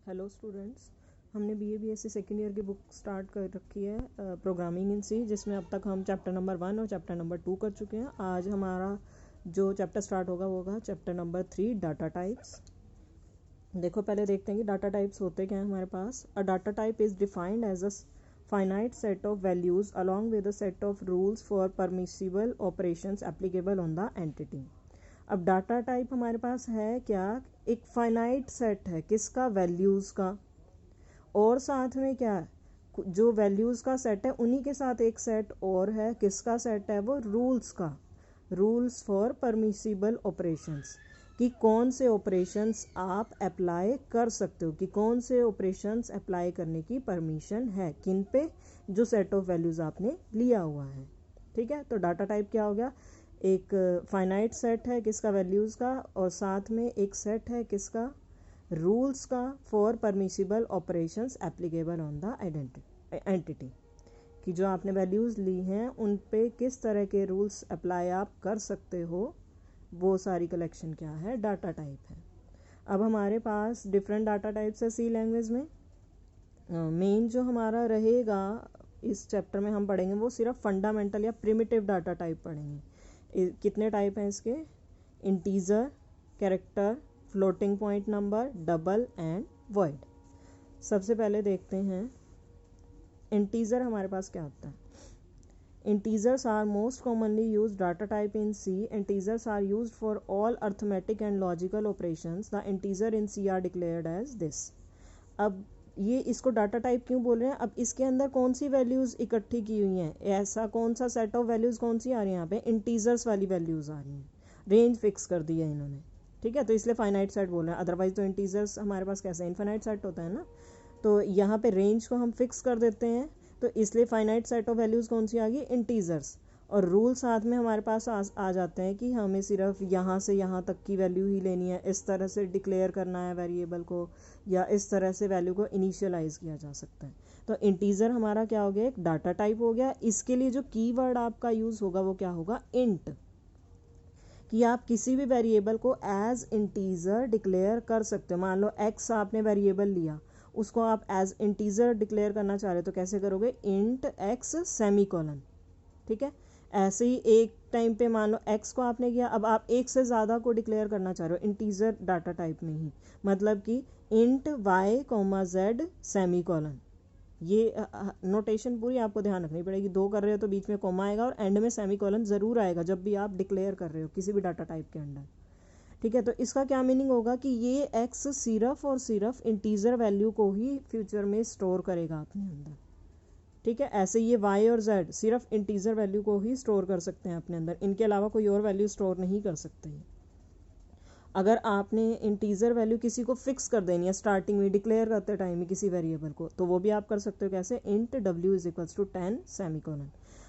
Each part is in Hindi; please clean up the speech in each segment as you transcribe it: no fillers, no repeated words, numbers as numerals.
हेलो स्टूडेंट्स, हमने BA BSc सेकेंड ईयर की बुक स्टार्ट कर रखी है प्रोग्रामिंग इन सी, जिसमें अब तक हम चैप्टर नंबर 1 और चैप्टर नंबर 2 कर चुके हैं। आज हमारा जो चैप्टर स्टार्ट होगा वो होगा चैप्टर नंबर 3, डाटा टाइप्स। देखो, पहले देखते हैं कि डाटा टाइप्स होते क्या हैं हमारे पास। A data type is defined as a finite set of values along with a set of rules for permissible operations applicable on the entity. अब डाटा टाइप हमारे पास है क्या, एक फाइनाइट सेट है किसका, वैल्यूज़ का, और साथ में क्या है, जो वैल्यूज़ का सेट है उन्हीं के साथ एक सेट और है, किसका सेट है वो, रूल्स का, रूल्स फॉर परमिसिबल ऑपरेशंस, कि कौन से ऑपरेशंस आप अप्लाई कर सकते हो, कि कौन से ऑपरेशंस अप्लाई करने की परमिशन है, किन पे, जो सेट ऑफ वैल्यूज़ आपने लिया हुआ है। ठीक है, तो डाटा टाइप क्या हो गया, एक फाइनाइट सेट है किसका, वैल्यूज़ का, और साथ में एक सेट है किसका, रूल्स का, for permissible operations applicable on the entity, कि जो आपने वैल्यूज़ ली हैं उन पे किस तरह के रूल्स अप्लाई आप कर सकते हो, वो सारी कलेक्शन क्या है, डाटा टाइप है। अब हमारे पास डिफरेंट डाटा टाइप्स है सी लैंग्वेज में। मेन जो हमारा रहेगा इस चैप्टर में हम पढ़ेंगे वो सिर्फ फंडामेंटल या प्रिमिटिव डाटा टाइप पढ़ेंगे। कितने टाइप हैं इसके, integer, character, floating point number, double and void. सबसे पहले देखते हैं इंटीजर हमारे पास क्या होता है। Integers are most commonly use data type in C. Integers are use for all arithmetic and logical operations. The integer in C are declared as this. अब ये इसको डाटा टाइप क्यों बोल रहे हैं, अब इसके अंदर कौन सी वैल्यूज़ इकट्ठी की हुई हैं, ऐसा कौन सा सेट ऑफ वैल्यूज़ कौन सी आ रही हैं, यहाँ पे इंटीजर्स वाली वैल्यूज़ आ रही हैं, रेंज फिक्स कर दी है इन्होंने। ठीक है, तो इसलिए फाइनाइट सेट बोल रहे हैं, अदरवाइज तो इंटीजर्स हमारे पास कैसे इनफाइनाइट सेट होता है ना। तो यहाँ पे रेंज को हम फिक्स कर देते हैं, तो इसलिए फाइनाइट सेट ऑफ वैल्यूज़ कौन सी आ गई, इंटीजर्स। और रूल साथ में हमारे पास आ जाते हैं कि हमें सिर्फ यहाँ से यहाँ तक की वैल्यू ही लेनी है, इस तरह से डिक्लेयर करना है वेरिएबल को, या इस तरह से वैल्यू को इनिशियलाइज किया जा सकता है। तो इंटीजर हमारा क्या हो गया, एक डाटा टाइप हो गया। इसके लिए जो कीवर्ड आपका यूज़ होगा वो क्या होगा, इंट, कि आप किसी भी वेरिएबल को एज इंटीजर डिक्लेयर कर सकते हो। मान लो एक्स आपने वेरिएबल लिया, उसको आप एज इंटीजर डिक्लेयर करना चाह रहे हो तो कैसे करोगे, इंट एक्स सेमीकोलन। ठीक है, ऐसे ही एक टाइम पे मान लो एक्स को आपने किया, अब आप एक से ज़्यादा को डिक्लेयर करना चाह रहे हो इंटीजर डाटा टाइप में ही, मतलब कि int Y comma Z semicolon. ये नोटेशन पूरी आपको ध्यान रखनी पड़ेगी, दो कर रहे हो तो बीच में कोमा आएगा और एंड में सेमीकोलन ज़रूर आएगा जब भी आप डिक्लेयर कर रहे हो किसी भी डाटा टाइप के अंडर। ठीक है, तो इसका क्या मीनिंग होगा कि ये एक्स सिर्फ और सिर्फ इंटीजर वैल्यू को ही फ्यूचर में स्टोर करेगा अपने अंदर। ठीक है, ऐसे ये वाई और जेड सिर्फ इंटीजर वैल्यू को ही स्टोर कर सकते हैं अपने अंदर, इनके अलावा कोई और वैल्यू स्टोर नहीं कर सकते। अगर आपने इंटीजर वैल्यू किसी को फिक्स कर देनी है स्टार्टिंग में डिक्लेयर करते टाइम में किसी वेरिएबल को, तो वो भी आप कर सकते हो, कैसे, int W is equals to 10 semicolon.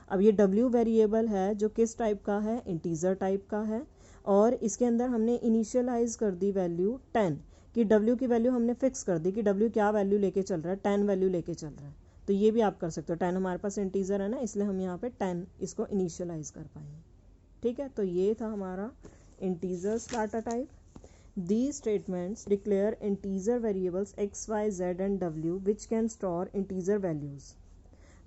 अब ये डब्ल्यू वेरिएबल है जो किस टाइप का है, इंटीजर टाइप का है, और इसके अंदर हमने इनिशियलाइज कर दी वैल्यू 10, कि डब्ल्यू की वैल्यू हमने फिक्स कर दी कि डब्ल्यू क्या वैल्यू लेके चल रहा है, 10 वैल्यू लेके चल रहा है। तो ये भी आप कर सकते हो, 10 हमारे पास इंटीजर है ना, इसलिए हम यहाँ पे 10 इसको इनिशियलाइज कर पाएंगे। ठीक है, तो ये था हमारा integers data type. These statements declare integer variables x, y, z and w which can store integer values.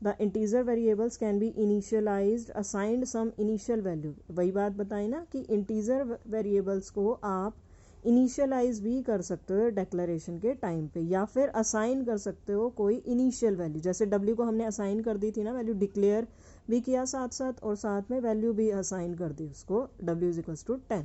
The integer variables can be initialized, assigned some initial value. वही बात बताई ना कि integer variables को आप इनिशियलाइज भी कर सकते हो डिक्लेरेशन के टाइम पे, या फिर असाइन कर सकते हो कोई इनिशियल वैल्यू, जैसे w को हमने असाइन कर दी थी ना, वैल्यू डिक्लेयर भी किया साथ साथ, और साथ में वैल्यू भी असाइन कर दी उसको, w is equals to 10.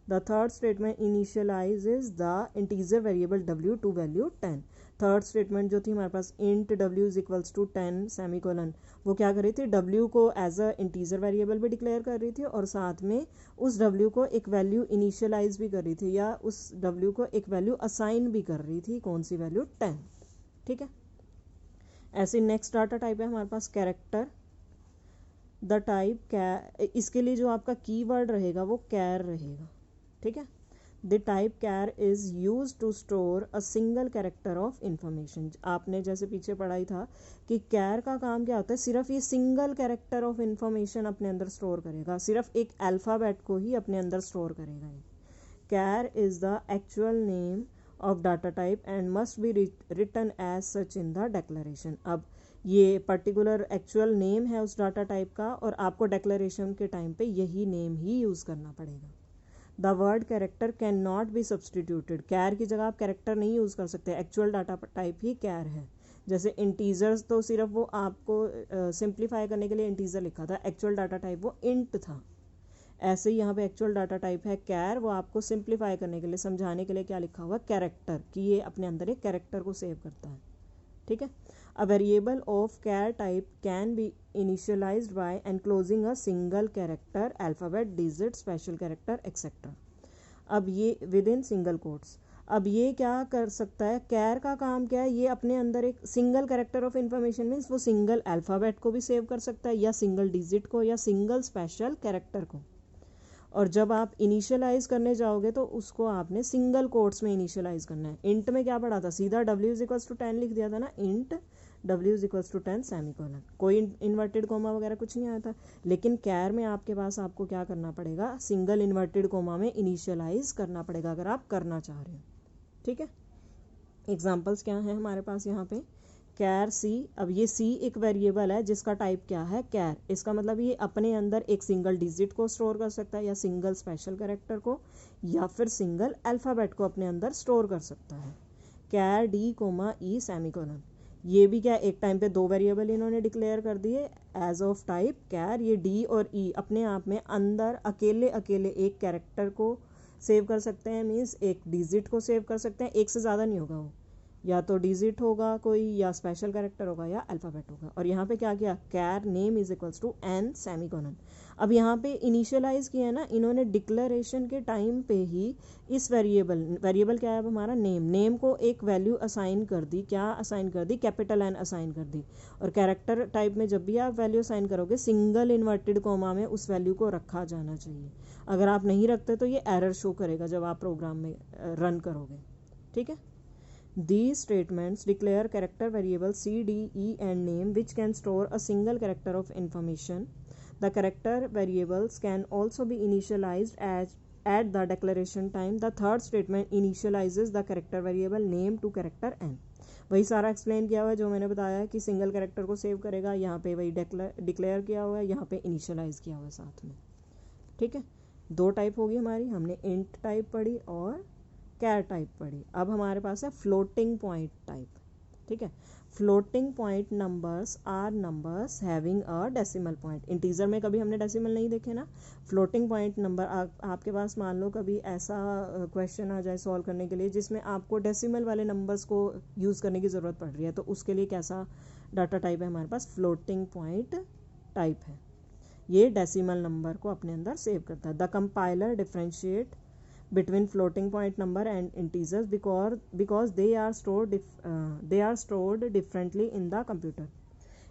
The third statement initializes the integer variable w to value 10. Third statement जो थी हमारे पास, int w is equals to 10 semicolon, वो क्या कर रही थी, w को एज अ इंटीजर वेरिएबल भी डिक्लेयर कर रही थी, और साथ में उस w को एक वैल्यू इनिशियलाइज भी कर रही थी, या उस w को एक वैल्यू असाइन भी कर रही थी, कौन सी वैल्यू, 10। ठीक है, ऐसे नेक्स्ट डाटा टाइप है हमारे पास कैरेक्टर। द टाइप, इसके लिए जो आपका कीवर्ड रहेगा वो कैर रहेगा। ठीक है, the type char is use to store a single character of information. आपने जैसे पीछे पढ़ाई था कि कैर का काम क्या होता है, सिर्फ ये सिंगल कैरेक्टर ऑफ इंफॉर्मेशन अपने अंदर स्टोर करेगा, सिर्फ एक अल्फ़ाबेट को ही अपने अंदर स्टोर करेगा ये। Char is the actual name of data type and must be written as such in the declaration. अब ये पर्टिकुलर एक्चुअल नेम है उस डाटा टाइप का और आपको डिक्लेरेशन के टाइम पे यही नेम ही यूज़ करना पड़ेगा. The word character can not be substituted. Char की जगह आप कैरेक्टर नहीं यूज़ कर सकते, एक्चुअल डाटा टाइप ही कैर है. जैसे इंटीजर्स तो सिर्फ वो आपको सिंप्लीफाई करने के लिए इंटीजर लिखा था, एक्चुअल डाटा टाइप वो इंट था. ऐसे ही यहाँ पे एक्चुअल डाटा टाइप है कैर, वो आपको सिंप्लीफाई करने के लिए, समझाने के लिए क्या लिखा हुआ, कैरेक्टर, कि ये अपने अंदर एक कैरेक्टर को सेव करता है. ठीक है. A variable of char type can be initialized by enclosing a single character, alphabet, digit, special character etcetera. अब ये विद इन सिंगल कोट्स. अब ये क्या कर सकता है, कैर का काम क्या है, ये अपने अंदर एक single character of information means वो सिंगल अल्फ़ाबेट को भी सेव कर सकता है या सिंगल डिजिट को या सिंगल स्पेशल कैरेक्टर को. और जब आप इनिशियलाइज करने जाओगे तो उसको आपने सिंगल कोट्स में इनिशियलाइज करना है. इंट में क्या पढ़ा था, सीधा w=10 लिख दिया था ना, इंट w=10 सेमीकोलन, कोई इन्वर्टेड कोमा वगैरह कुछ नहीं आया था. लेकिन कैर में आपके पास आपको क्या करना पड़ेगा, सिंगल इन्वर्टेड कोमा में इनिशियलाइज करना पड़ेगा अगर आप करना चाह रहे हो. ठीक है. एग्जाम्पल्स क्या हैं हमारे पास यहाँ पे, कैर सी. अब ये सी एक वेरिएबल है जिसका टाइप क्या है, कैर. इसका मतलब ये अपने अंदर एक सिंगल डिजिट को स्टोर कर सकता है या सिंगल स्पेशल कैरेक्टर को या फिर सिंगल अल्फ़ाबेट को अपने अंदर स्टोर कर सकता है. कैर डी कोमा ई सेमीकोलन. ये भी क्या, एक टाइम पे दो वेरिएबल इन्होंने डिक्लेयर कर दिए एज ऑफ टाइप कैर. ये डी और ई अपने आप में अंदर अकेले अकेले एक कैरेक्टर को सेव कर सकते हैं, मीन्स एक डिजिट को सेव कर सकते हैं. एक से ज़्यादा नहीं होगा, वो या तो डिजिट होगा कोई या स्पेशल कैरेक्टर होगा या अल्फ़ाबेट होगा. और यहाँ पे क्या किया, char name is equals to N semicolon. अब यहाँ पे इनिशियलाइज किया है ना इन्होंने डिक्लेरेशन के टाइम पे ही इस वेरिएबल क्या है अब हमारा, नेम को एक वैल्यू असाइन कर दी. क्या असाइन कर दी, कैपिटल एन असाइन कर दी. और कैरेक्टर टाइप में जब भी आप वैल्यू असाइन करोगे सिंगल इन्वर्टेड कोमा में उस वैल्यू को रखा जाना चाहिए. अगर आप नहीं रखते तो ये एरर शो करेगा जब आप प्रोग्राम में रन करोगे. ठीक है. These statements declare character variables C, D, E and name which can store a single character of information. The character variables can also be initialized at the declaration time. The third statement initializes the character variable name to character n. वही सारा एक्सप्लेन किया हुआ है जो मैंने बताया कि सिंगल कैरेक्टर को सेव करेगा, यहाँ पे वही डिक्लेयर किया हुआ है, यहाँ पे इनिशियलाइज किया हुआ है साथ में. ठीक है. दो टाइप होगी हमारी, हमने इंट टाइप पढ़ी और कैर टाइप पढ़ी. अब हमारे पास है फ्लोटिंग पॉइंट टाइप. ठीक है. Floating point numbers are numbers having a decimal point. Integer में कभी हमने डेसिमल नहीं देखे ना. फ्लोटिंग पॉइंट नंबर आपके पास मान लो कभी ऐसा क्वेश्चन आ जाए सॉल्व करने के लिए जिसमें आपको डेसिमल वाले नंबर्स को यूज़ करने की ज़रूरत पड़ रही है, तो उसके लिए कैसा डाटा टाइप है हमारे पास, फ्लोटिंग पॉइंट टाइप है. ये डेसिमल नंबर को अपने अंदर सेव करता है. The compiler differentiate between floating point number and integers because they are stored differently in the computer.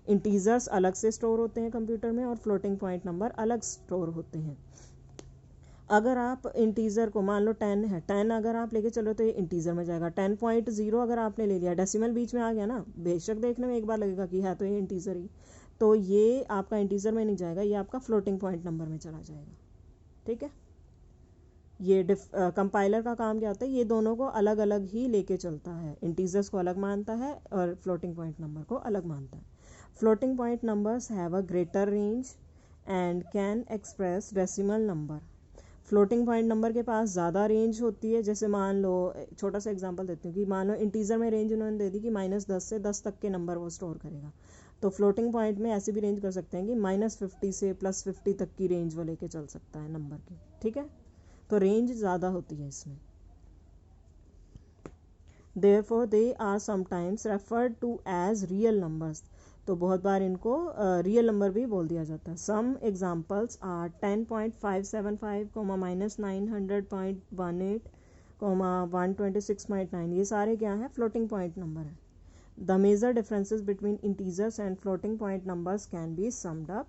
integers अलग से स्टोर होते हैं कंप्यूटर में और floating point number अलग स्टोर होते हैं. अगर आप इंटीजर को मान लो 10 है, 10 अगर आप लेके चलो तो ये इंटीजर में जाएगा. 10.0 अगर आपने ले लिया, डेसिमल बीच में आ गया ना, बेशक देखने में एक बार लगेगा कि है तो ये इंटीजर ही, तो ये आपका इंटीजर में नहीं जाएगा, ये आपका फ्लोटिंग पॉइंट नंबर में चला जाएगा. ठीक है. ये कंपाइलर का काम क्या होता है, ये दोनों को अलग अलग ही लेके चलता है. इंटीजर्स को अलग मानता है और फ्लोटिंग पॉइंट नंबर को अलग मानता है. Floating point numbers have a greater range and can express decimal number. Floating point number के पास ज़्यादा रेंज होती है. जैसे मान लो छोटा सा एग्जांपल देती हूँ कि मान लो इंटीजर में रेंज उन्होंने दे दी कि -10 से 10 तक के नंबर वो स्टोर करेगा, तो फ्लोटिंग पॉइंट में ऐसी भी रेंज कर सकते हैं कि -50 से +50 तक की रेंज वो लेके चल सकता है नंबर की. ठीक है. तो रेंज ज़्यादा होती है इसमें. Therefore they are sometimes referred to as real numbers. तो बहुत बार इनको रियल नंबर भी बोल दिया जाता है. Some examples are 10.575, -900.18, 126.9. ये सारे क्या हैं, फ्लोटिंग पॉइंट नंबर है. The major differences between integers and floating point numbers can be summed up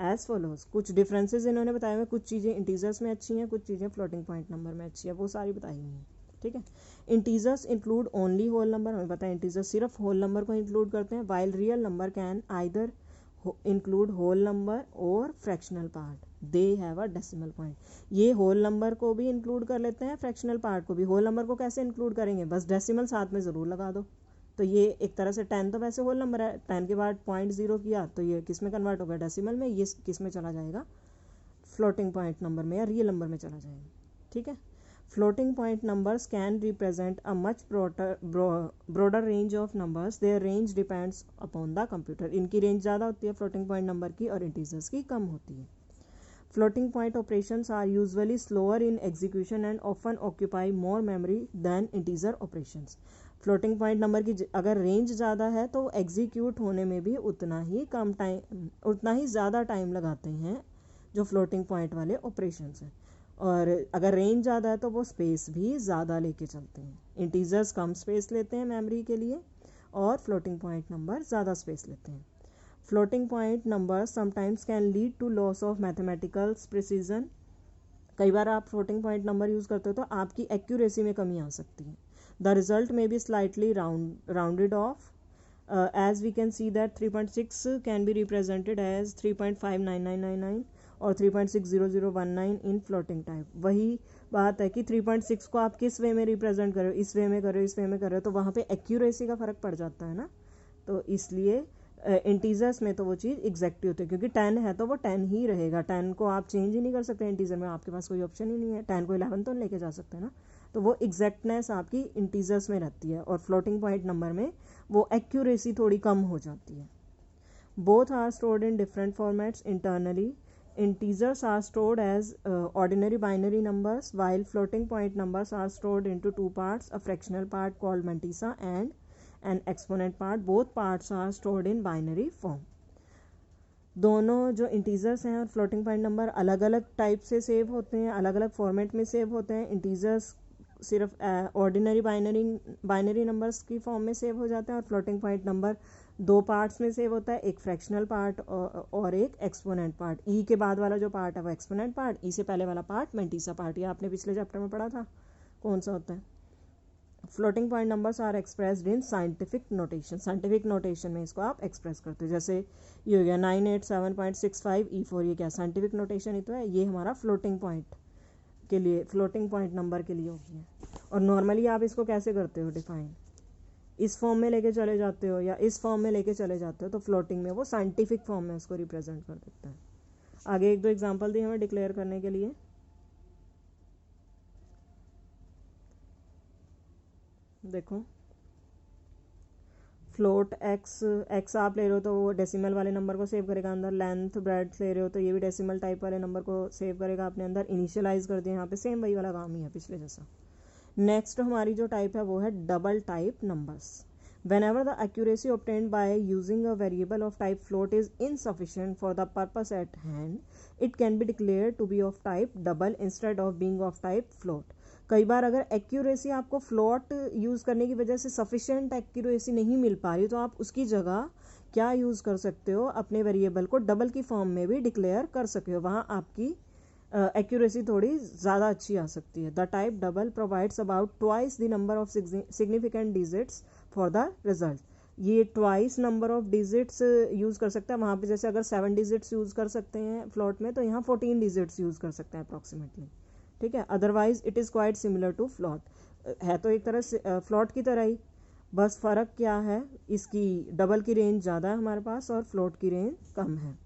as follows. कुछ डिफरेंसेस इन्होंने बताए हुए, कुछ चीज़ें इंटीजर्स में अच्छी हैं, कुछ चीज़ें फ्लोटिंग पॉइंट नंबर में अच्छी है, वो सारी बताई हुई हैं. ठीक है. Integers include only whole number. हमें पता है इंटीजर्स सिर्फ होल नंबर को इंक्लूड करते हैं, while real number can either include whole number और fractional part. They have a decimal point. ये होल नंबर को भी इंक्लूड कर लेते हैं, फ्रैक्शनल पार्ट को भी। होल नंबर को कैसे इंक्लूड करेंगे, बस डेसिमल साथ में ज़रूर लगा दो। तो ये एक तरह से 10 तो वैसे होल नंबर है, 10 के बाद 0.0 किया तो ये किस में कन्वर्ट होगा, डेसिमल में। ये किस में चला जाएगा, फ्लोटिंग पॉइंट नंबर में या रियल नंबर में चला जाएगा। ठीक है, floating point numbers can represent a much broader range of numbers, their range depends upon the computer. इनकी रेंज ज़्यादा होती है फ्लोटिंग पॉइंट नंबर की, और इंटीजर्स की कम होती है। Floating point operations are usually slower in execution and often occupy more memory than integer operations. Floating point number की अगर रेंज ज़्यादा है तो एग्जीक्यूट होने में भी उतना ही ज़्यादा टाइम लगाते हैं जो फ्लोटिंग पॉइंट वाले ऑपरेशंस हैं। और अगर रेंज ज़्यादा है तो वो स्पेस भी ज़्यादा लेके चलते हैं। इंटीजर्स कम स्पेस लेते हैं मेमोरी के लिए, और फ्लोटिंग पॉइंट नंबर ज़्यादा स्पेस लेते हैं। Floating point number sometimes can lead to loss of mathematical precision. कई बार आप फ्लोटिंग पॉइंट नंबर यूज़ करते हो तो आपकी एक्यूरेसी में कमी आ सकती है। द रिजल्ट में be slightly rounded off, as we can see that 3.6 can be represented as 3.59999 और 3.60019 इन फ्लोटिंग टाइप। वही बात है कि 3.6 को आप किस वे में रिप्रेजेंट करो, इस वे में करो, इस वे में करो, तो वहाँ पे एक्यूरेसी का फ़र्क पड़ जाता है ना। तो इसलिए इंटीजर्स में तो वो चीज़ एग्जैक्ट होती है, क्योंकि 10 है तो वो 10 ही रहेगा। 10 को आप चेंज ही नहीं कर सकते इंटीजर में, आपके पास कोई ऑप्शन ही नहीं है। 10 को 11 तो लेके जा सकते हैं ना, तो वो एग्जैक्टनेस आपकी इंटीजर्स में रहती है, और फ्लोटिंग पॉइंट नंबर में वो एक्यूरेसी थोड़ी कम हो जाती है। Both are stored in different formats internally. Integers are stored as ordinary binary numbers, while floating point numbers are stored into two parts, a fractional part called mantissa and an exponent part. Both parts are stored in binary form. दोनों जो इंटीजर्स हैं और फ्लोटिंग पॉइंट नंबर अलग अलग टाइप से सेव होते हैं, अलग अलग फॉर्मेट में सेव होते हैं। इंटीजर्स सिर्फ ऑर्डिनरी बाइनरी नंबर्स की फॉर्म में सेव हो जाते हैं, और फ्लोटिंग पॉइंट नंबर दो पार्ट्स में सेव होता है, एक फ्रैक्शनल पार्ट और एक एक्सपोनेंट पार्ट। ई के बाद वाला जो पार्ट है वो एक्सपोनेंट पार्ट, ई से पहले वाला पार्ट मैंटीसा पार्ट। ये आपने पिछले चैप्टर में पढ़ा था, कौन सा होता है। Floating point numbers are expressed in scientific notation. Scientific notation में इसको आप एक्सप्रेस करते हो, जैसे ये हो गया 987.65 E4, ये क्या साइंटिफिक नोटेशन ही तो है। ये हमारा फ्लोटिंग पॉइंट के लिए, फ्लोटिंग पॉइंट नंबर के लिए हो गया। और नॉर्मली आप इसको कैसे करते हो डिफाइन, इस फॉर्म में लेके चले जाते हो या इस फॉर्म में लेके चले जाते हो, तो फ्लोटिंग में वो साइंटिफिक फॉर्म में उसको रिप्रेजेंट कर देता है। आगे एक दो एग्जांपल दिए हमें डिक्लेयर करने के लिए। देखो, फ्लोट एक्स आप ले रहे हो तो वो डेसिमल वाले नंबर को सेव करेगा अंदर। लेंथ ब्रेड्थ ले रहे हो तो ये भी डेसिमल टाइप वाले नंबर को सेव करेगा अपने अंदर। इनिशियलाइज कर दिया यहाँ पे, सेम वही वाला काम ही है पिछले जैसा। नेक्स्ट हमारी जो टाइप है वो है double type numbers. Whenever the accuracy obtained by using a variable of type float is insufficient for the purpose at hand, it can be declared to be of type double instead of being of type float. कई बार अगर एक्यूरेसी आपको फ्लोट यूज़ करने की वजह से सफिशेंट एक्यूरेसी नहीं मिल पा रही, तो आप उसकी जगह क्या यूज़ कर सकते हो, अपने वेरिएबल को डबल की फॉर्म में भी डिक्लेयर कर सकते हो। वहाँ आपकी एक्यूरेसी थोड़ी ज़्यादा अच्छी आ सकती है। The type double provides about twice the number of significant digits for the result. ये twice number of digits use कर सकता है। वहाँ पे जैसे अगर 7 डिजिट्स यूज़ कर सकते हैं फ्लोट में, तो यहाँ 14 डिजिट्स यूज़ कर सकते हैं अप्रॉक्सीमेटली। ठीक है, otherwise it is quite similar to float. है तो एक तरह से फ्लोट की तरह ही, बस फ़र्क क्या है, इसकी डबल की रेंज ज़्यादा है हमारे पास और फ्लोट की रेंज कम है।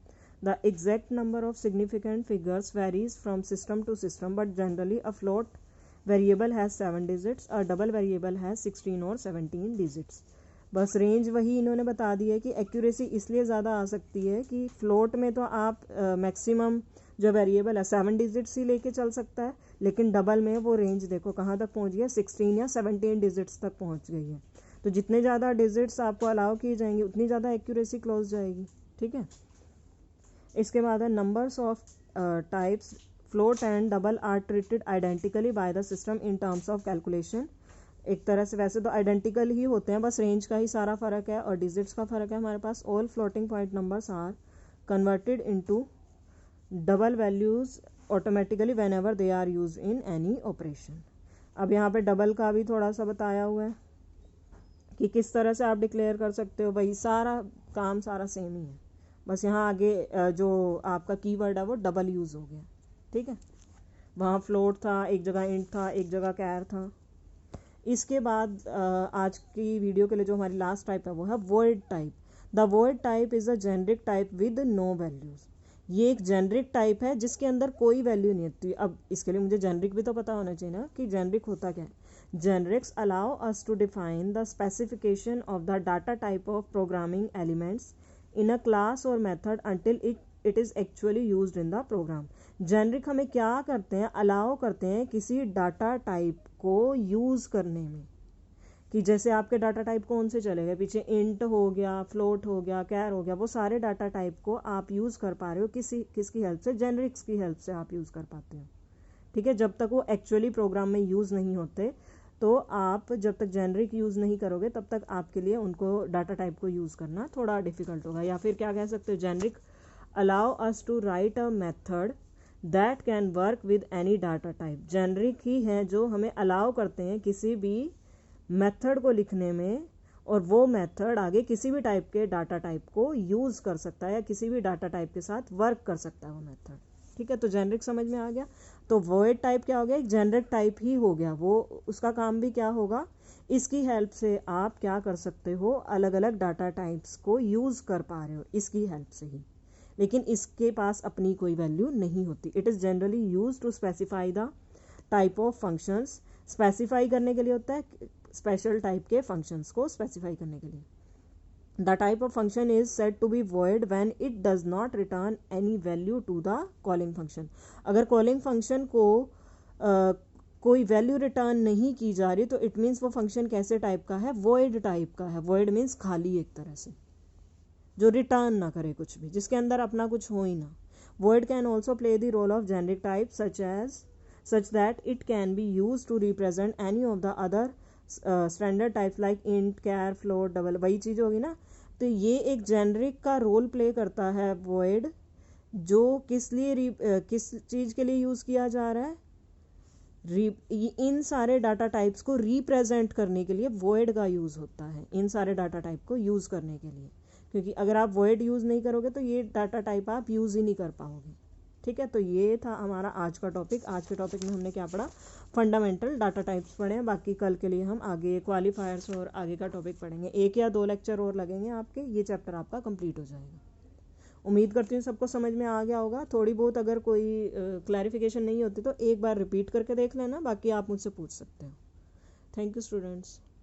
The exact number of significant figures varies from system to system, but generally a float variable has 7 digits, a double variable has 16 और 17 digits. बस रेंज वही इन्होंने बता दी है कि एक्यूरेसी इसलिए ज़्यादा आ सकती है कि फ्लोट में तो आप मैक्सिमम जो वेरिएबल है 7 डिजिट्स ही लेके चल सकता है, लेकिन डबल में वो रेंज देखो कहाँ तक पहुँच गया, 16 या 17 डिजिट्स तक पहुँच गई है। तो जितने ज़्यादा डिजिट्स आपको अलाउ किए जाएंगे उतनी ज़्यादा एक्यूरेसी क्लोज जाएगी। ठीक है, इसके बाद है numbers of types float and double R treated identically by the system in terms of calculation. एक तरह से वैसे तो आइडेंटिकल ही होते हैं, बस रेंज का ही सारा फ़र्क है और डिजिट्स का फ़र्क है हमारे पास। All floating point numbers are converted into double values automatically whenever they are use in any operation. अब यहाँ पे डबल का भी थोड़ा सा बताया हुआ है कि किस तरह से आप डिक्लेयर कर सकते हो। भाई सारा काम सारा सेम ही है, बस यहाँ आगे जो आपका कीवर्ड है वो डबल यूज़ हो गया, ठीक है। वहाँ फ्लोट था, एक जगह इंट था, एक जगह कैर था। इसके बाद आज की वीडियो के लिए जो हमारी लास्ट टाइप है वो है void type. The void type is a generic type with no values. ये एक जेनरिक टाइप है जिसके अंदर कोई वैल्यू नहीं होती। अब इसके लिए मुझे जेनरिक भी तो पता होना चाहिए ना कि जेनरिक होता क्या है। Generics allow us to define the specification of the data type of programming elements in a class और method until it is actually used in the program. Generic हमें क्या करते हैं, अलाउ करते हैं किसी डाटा टाइप को यूज़ करने में, कि जैसे आपके डाटा टाइप कौन से चले गए पीछे, इंट हो गया, फ्लोट हो गया, कैर हो गया, वो सारे डाटा टाइप को आप यूज़ कर पा रहे हो किसकी हेल्प से, जेनरिक्स की हेल्प से आप यूज़ कर पाते हो, ठीक है। जब तक वो एक्चुअली प्रोग्राम में यूज़ नहीं होते, तो आप जब तक जेनरिक यूज़ नहीं करोगे तब तक आपके लिए उनको डाटा टाइप को यूज़ करना थोड़ा डिफिकल्ट होगा। या फिर क्या कह सकते हो, generic allow us to write a method that can work with any data type. Generic ही है जो हमें अलाउ करते हैं किसी भी मेथड को लिखने में, और वो मेथड आगे किसी भी टाइप के डाटा टाइप को यूज़ कर सकता है या किसी भी डाटा टाइप के साथ वर्क कर सकता है वो मेथड, ठीक है। तो जेनरिक समझ में आ गया। तो वॉइड टाइप क्या हो गया, एक जेनरिक टाइप ही हो गया। वो उसका काम भी क्या होगा, इसकी हेल्प से आप क्या कर सकते हो, अलग अलग डाटा टाइप्स को यूज़ कर पा रहे हो इसकी हेल्प से ही, लेकिन इसके पास अपनी कोई वैल्यू नहीं होती। It is generally use to specify the type of functions. Specify करने के लिए होता है, स्पेशल टाइप के फंक्शंस को स्पेसिफाई करने के लिए। The type of function is said to be void when it does not return any value to the calling function. अगर कॉलिंग फंक्शन को कोई वैल्यू रिटर्न नहीं की जा रही तो इट मीन्स वो फंक्शन कैसे टाइप का है, वॉइड टाइप का है। वॉइड मीन्स खाली, एक तरह से जो रिटर्न ना करे कुछ भी, जिसके अंदर अपना कुछ हो ही ना। Void can also play the role of generic type such that it can be used to represent any of the other standard types like int, char, float, double, वही चीज़ होगी ना। तो ये एक जेनरिक का रोल प्ले करता है void, जो किस किस चीज़ के लिए यूज़ किया जा रहा है, इन सारे डाटा टाइप्स को रिप्रेजेंट करने के लिए void का यूज़ होता है, इन सारे डाटा टाइप को यूज़ करने के लिए। क्योंकि अगर आप void यूज़ नहीं करोगे तो ये डाटा टाइप आप यूज़ ही नहीं कर पाओगे, ठीक है। तो ये था हमारा आज का टॉपिक। आज के टॉपिक में हमने क्या पढ़ा, फंडामेंटल डाटा टाइप्स पढ़े हैं। बाकी कल के लिए हम आगे क्वालिफायर्स और आगे का टॉपिक पढ़ेंगे। 1 या 2 लेक्चर और लगेंगे आपके, ये चैप्टर आपका कंप्लीट हो जाएगा। उम्मीद करती हूँ सबको समझ में आ गया होगा। थोड़ी बहुत अगर कोई क्लैरिफिकेशन नहीं होती तो एक बार रिपीट करके देख लेना, बाकी आप मुझसे पूछ सकते हो। Thank you students.